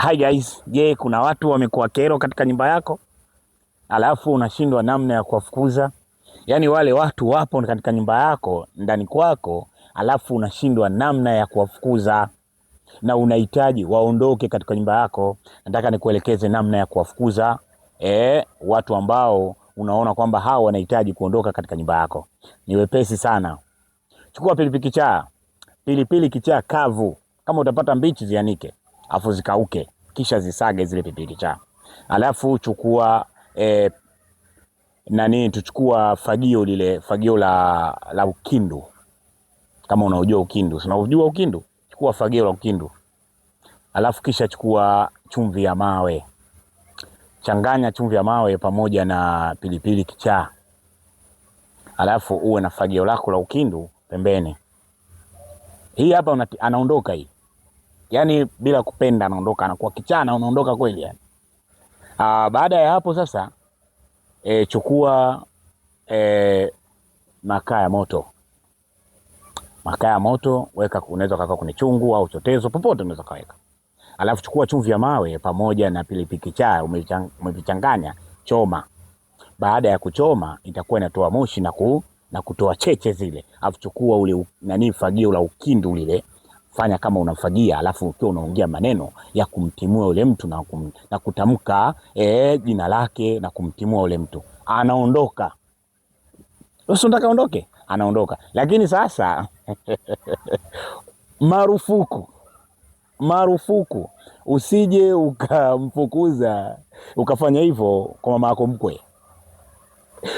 Hi guys, je, kuna watu wamekuwa kero katika nyumba yako alafu unashindwa namna ya kuwafukuza? Yaani wale watu wapo katika nyumba yako ndani kwako, alafu unashindwa namna ya kuwafukuza na unahitaji waondoke katika nyumba yako. Nataka nikuelekeze namna ya kuwafukuza watu ambao unaona kwamba hao wanahitaji kuondoka katika nyumba yako. Ni wepesi sana. Chukua pilipili kichaa, pilipili kichaa kavu. Kama utapata mbichi zianike, afu zikauke, kisha zisage zile pilipili kichaa. Alafu chukua tuchukua fagio la ukindu. Kama unaujua ukindu, unajua ukindu? Chukua fagio la ukindu. Alafu kisha chukua chumvi ya mawe. Changanya chumvi ya mawe pamoja na pilipili kichaa. Alafu uwe na fagio lako la ukindu pembeni. Hii hapa anaondoka hii. Yaani bila kupenda anaondoka, anakuwa kichaa na unaondoka kweli yani. Baada ya hapo sasa chukua makaa ya moto. Makaa ya moto weka, unaweza kaweka kwenye chungu au chotezo, popote unaweza kaweka. Alafu chukua chumvi ya mawe pamoja na pilipili kichaa umevichanganya, choma. Baada ya kuchoma itakuwa inatoa moshi na kutoa cheche zile. Alafu chukua ule fagio la ukindu lile, fanya kama unamfagia, alafu ukiwa unaongea maneno ya kumtimua ule mtu na kutamka jina lake na kumtimua ule mtu, anaondoka. Wewe unataka aondoke? Anaondoka. Lakini sasa marufuku usije ukamfukuza ukafanya hivyo kwa mama yako mkwe.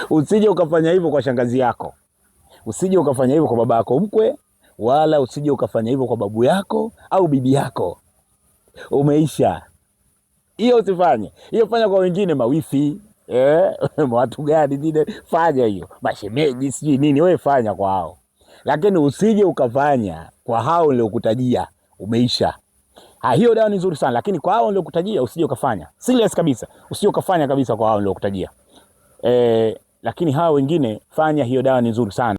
Usije ukafanya hivyo kwa shangazi yako. Usije ukafanya hivyo kwa baba yako mkwe, wala usije ukafanya hivyo kwa babu yako au bibi yako. Umeisha. Hiyo usifanye. Hiyo fanya kwa wengine, mawifi, watu gani vile, fanya hiyo. Mashemeji sijui nini, wewe fanya kwa hao. Lakini usije ukafanya kwa hao niliokutajia. Umeisha. Hiyo dawa ni nzuri sana, lakini kwa hao niliokutajia usije ukafanya. Serious kabisa. Usije ukafanya kabisa kwa hao niliokutajia. Lakini hao wengine fanya, hiyo dawa ni nzuri sana.